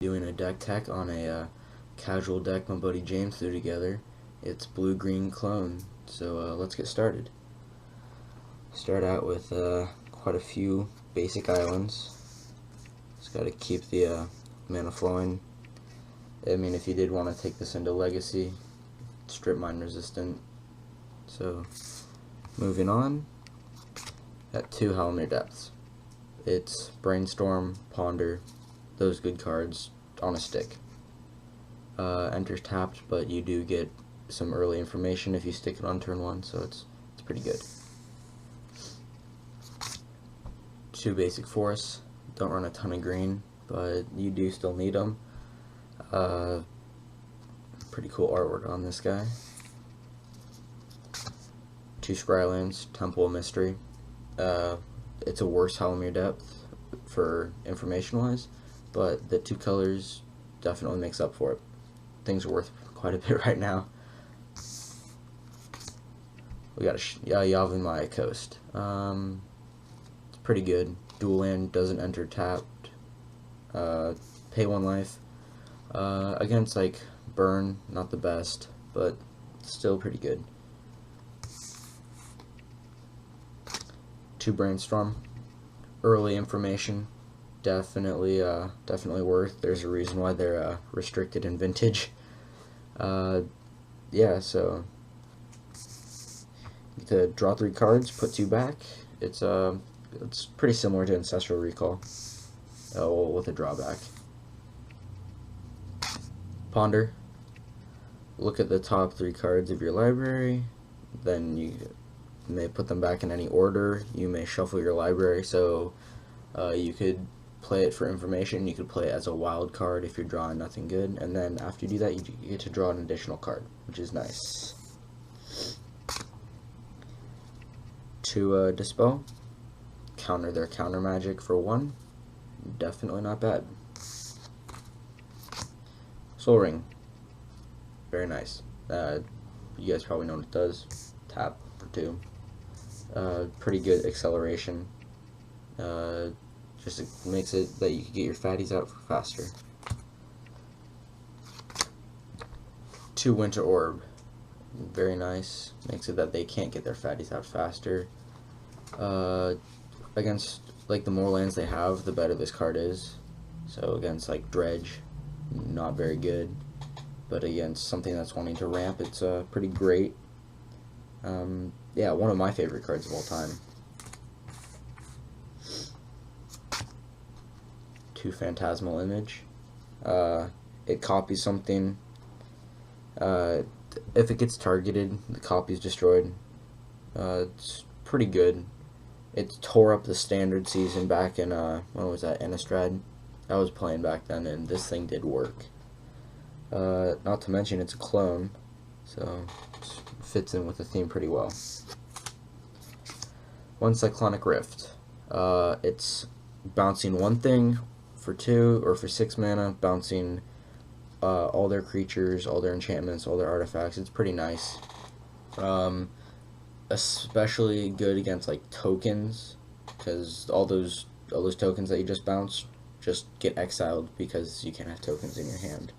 Doing a deck tech on a casual deck my buddy James threw together. It's blue-green clone, so let's get started. Start out with quite a few basic islands. Just got to keep the mana flowing. I mean, if you did want to take this into Legacy, strip mine resistant. So, moving on, got 2 Halmir Depths. It's Brainstorm, Ponder, those good cards on a stick. Enters tapped, but you do get some early information if you stick it on turn 1, so it's pretty good. 2 basic forests. Don't run a ton of green, but you do still need them. Pretty cool artwork on this guy. 2 Scrylands, Temple of Mystery. It's a worse Halmir Depth for information-wise, but the 2 colors definitely makes up for it. Things are worth quite a bit right now. We got a Yavimaya Coast. It's pretty good. Dual land, doesn't enter tapped. Pay 1 life. Against like burn, not the best, but still pretty good. 2 Brainstorm. Early information. Definitely worth. There's a reason why they're restricted in Vintage. Yeah, so you get to draw 3 cards, put 2 back. It's pretty similar to Ancestral Recall, with a drawback. Ponder. Look at the top 3 cards of your library, then you may put them back in any order. You may shuffle your library, so you could play it for information. You could play it as a wild card if you're drawing nothing good, and then after you do that, you get to draw an additional card, which is nice. To dispel, counter their counter magic for 1. Definitely not bad. Soul Ring, very nice. You guys probably know what it does. Tap for 2. Pretty good acceleration. Just makes it that you can get your fatties out faster. 2 Winter Orb, very nice. Makes it that they can't get their fatties out faster. Against like the more lands they have, the better this card is. So against like Dredge, not very good. But against something that's wanting to ramp, it's pretty great. Yeah, one of my favorite cards of all time. 2 Phantasmal Image. It copies something. If it gets targeted, the copy is destroyed. It's pretty good. It tore up the standard season back in, when was that, Innistrad? I was playing back then, and this thing did work. Not to mention it's a clone, so it fits in with the theme pretty well. 1 Cyclonic Rift. It's bouncing 1 thing for 2 or for 6 mana, bouncing all their creatures, all their enchantments, all their artifacts. It's pretty nice. Especially good against like tokens, because all those tokens that you just bounce just get exiled because you can't have tokens in your hand.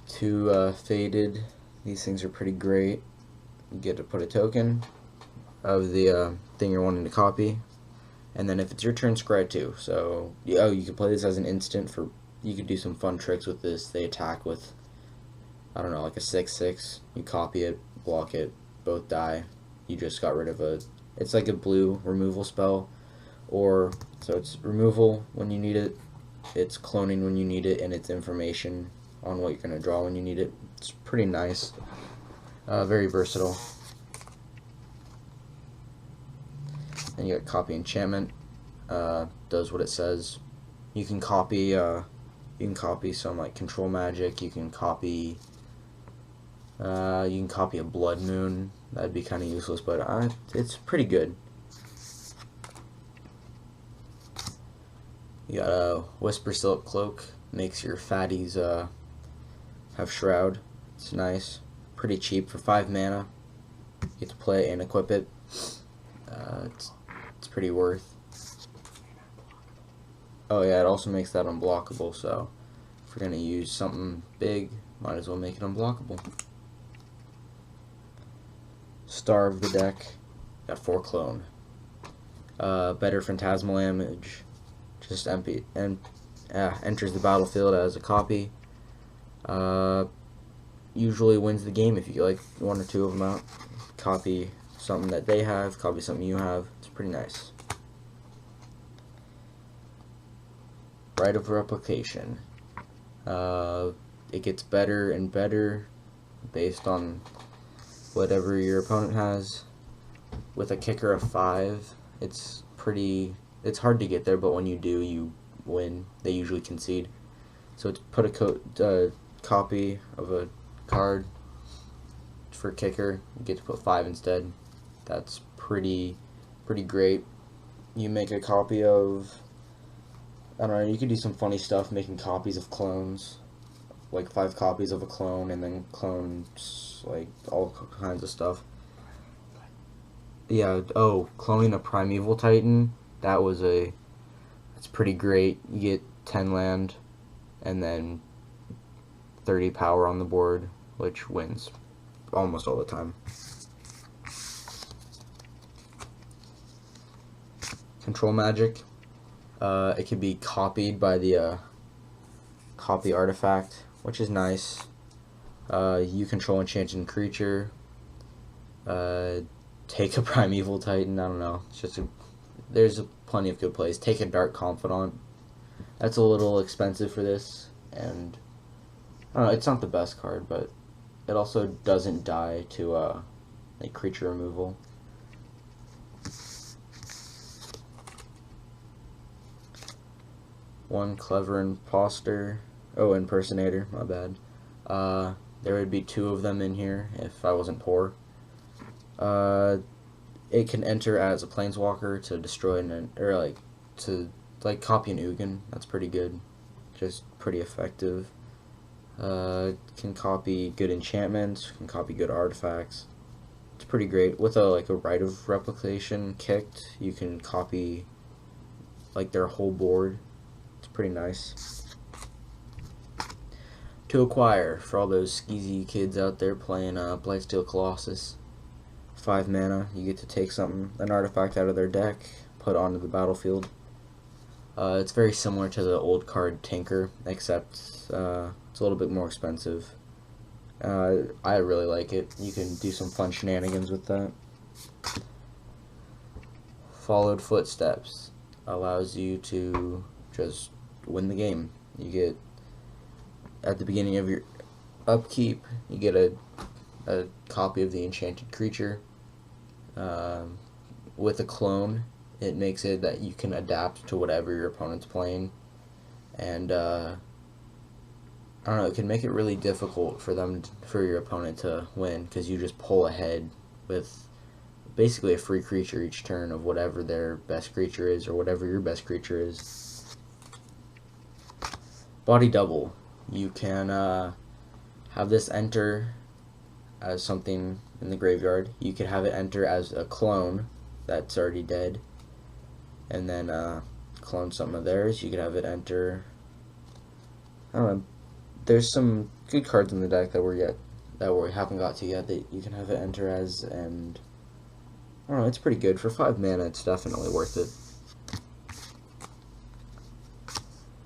2 Faded. These things are pretty great. You get to put a token of the thing you're wanting to copy, and then if it's your turn, scry 2. So you can play this as an instant. For you could do some fun tricks with this. They attack with, I don't know, like a 6/6. You copy it, block it, both die. You just got rid of it's like a blue removal spell, or so it's removal when you need it, it's cloning when you need it, and it's information on what you're gonna draw when you need it. It's pretty nice. Very versatile. And you got Copy Enchantment. Does what it says. You can copy some like control magic. You can copy a Blood Moon. That'd be kind of useless, but it's pretty good. You got a Whisper Silk Cloak. Makes your fatties have Shroud. It's nice. Pretty cheap for 5 mana. You get to play it and equip it. It's pretty worth. Oh yeah, it also makes that unblockable, so if we're going to use something big, might as well make it unblockable. Star of the deck, got 4 clone. Better Phantasmal Image, just enters the battlefield as a copy. Usually wins the game if you get like 1 or 2 of them out. Copy something that they have, copy something you have. It's pretty nice. Rite of Replication. It gets better and better based on whatever your opponent has. With a kicker of 5, it's hard to get there, but when you do, you win. They usually concede. So to put a copy of a card for kicker, you get to put 5 instead. That's pretty great. You make a copy of, I don't know, you could do some funny stuff making copies of clones, like 5 copies of a clone, and then clones, like all kinds of stuff. Yeah, oh, cloning a Primeval Titan, that's pretty great. You get 10 land, and then 30 power on the board, which wins almost all the time. Control Magic. It can be copied by the copy artifact, which is nice. You control enchanted creature. Take a Primeval Titan. I don't know. It's just there's plenty of good plays. Take a Dark Confidant. That's a little expensive for this, and I don't know. It's not the best card, but it also doesn't die to like creature removal. One Clever Imposter. Oh, Impersonator. My bad. There would be 2 of them in here if I wasn't poor. It can enter as a planeswalker to destroy to copy an Ugin. That's pretty good. Just pretty effective. Can copy good enchantments. Can copy good artifacts. It's pretty great. With a Rite of Replication kicked, you can copy like their whole board. It's pretty nice. To acquire, for all those skeezy kids out there playing Blightsteel Colossus. 5 mana, you get to take an artifact out of their deck, put onto the battlefield. It's very similar to the old card Tinker, except it's a little bit more expensive. I really like it. You can do some fun shenanigans with that. Followed Footsteps allows you to just win the game. You get, at the beginning of your upkeep, you get a copy of the enchanted creature. With a clone, it makes it that you can adapt to whatever your opponent's playing, and I don't know, it can make it really difficult for your opponent to win, because you just pull ahead with basically a free creature each turn of whatever their best creature is, or whatever your best creature is. Body Double. You can have this enter as something in the graveyard. You could have it enter as a clone that's already dead, and then clone some of theirs. You could have it enter, I don't know, there's some good cards in the deck that we haven't got to yet that you can have it enter as, and I don't know, it's pretty good. For 5 mana, it's definitely worth it.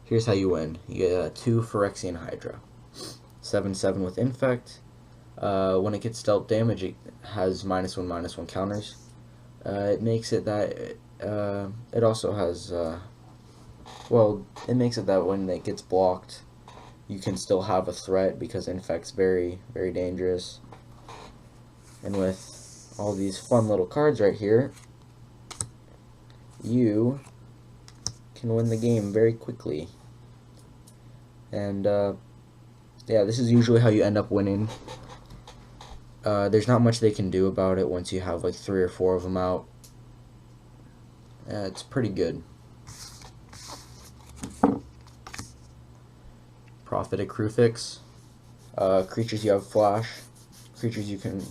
Here's how you win. You get 2 Phyrexian Hydra. 7/7 with Infect. When it gets dealt damage, it has -1/-1 counters. It makes it that it also has it makes it that when it gets blocked, you can still have a threat, because Infect's very, very dangerous. And with all these fun little cards right here, you can win the game very quickly. And yeah, this is usually how you end up winning. There's not much they can do about it once you have like 3 or 4 of them out. It's pretty good. Prophetic Crucifix. Creatures you have flash. Creatures you can...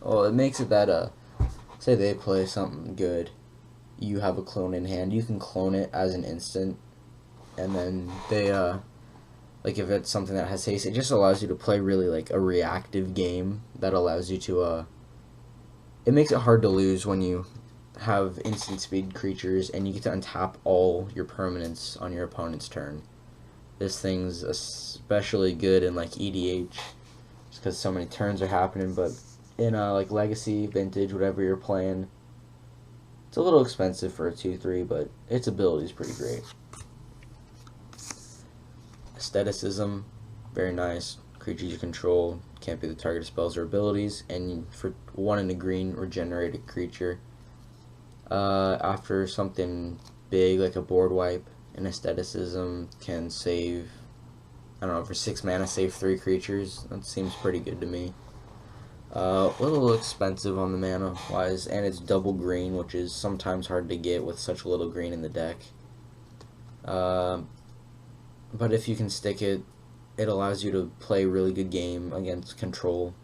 Well, it makes it that, say they play something good. You have a clone in hand. You can clone it as an instant. and then they like if it's something that has haste, it just allows you to play really like a reactive game that allows you to it makes it hard to lose when you have instant speed creatures and you get to untap all your permanents on your opponent's turn. This thing's especially good in like EDH just because so many turns are happening, but in like Legacy, Vintage, whatever you're playing, it's a little expensive for a 2/3, but its ability is pretty great. Aestheticism, very nice. Creatures you control can't be the target of spells or abilities, and for 1 and a green, regenerate a creature. After something big like a board wipe, an Aestheticism can save, I don't know, for 6 mana, save 3 creatures. That seems pretty good to me. A little expensive on the mana wise, and it's double green, which is sometimes hard to get with such little green in the deck. But if you can stick it, it allows you to play a really good game against control.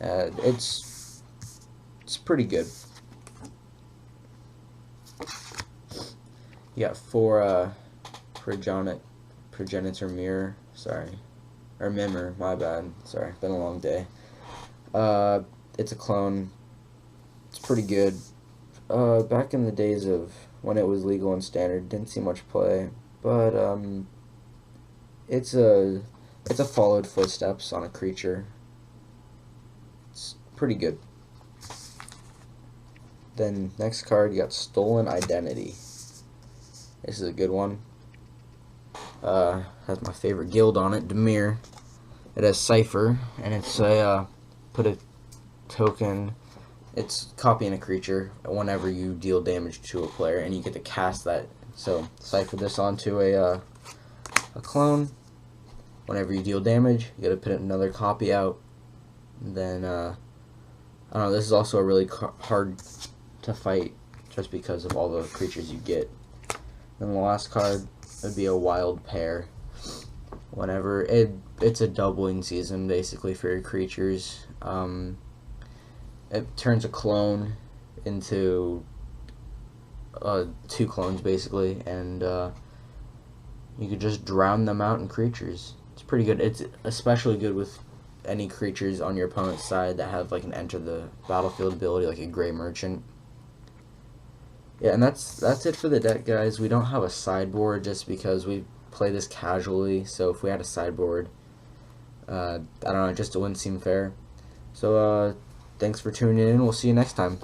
It's pretty good. You got 4 Progenitor Mirror, or Mimir, my bad, sorry, been a long day. It's a clone. It's pretty good. Back in the days of when it was legal and standard, didn't see much play, but it's a followed footsteps on a creature. It's pretty good. Then next card, you got Stolen Identity. This is a good one. Has my favorite guild on it, Dimir. It has Cipher, and it's a put a token. It's copying a creature whenever you deal damage to a player, and you get to cast that. So Cipher this onto a clone. Whenever you deal damage, you got to put another copy out. And then I don't know. This is also a really hard to fight, just because of all the creatures you get. Then the last card would be a Wild Pair. Whenever it's a doubling season basically for your creatures. It turns a clone into 2 clones basically, and you could just drown them out in creatures. It's pretty good. It's especially good with any creatures on your opponent's side that have like an enter the battlefield ability, like a Grey Merchant. Yeah, and that's it for the deck, guys. We don't have a sideboard just because we play this casually, so if we had a sideboard, I don't know, it just wouldn't seem fair. So thanks for tuning in. We'll see you next time.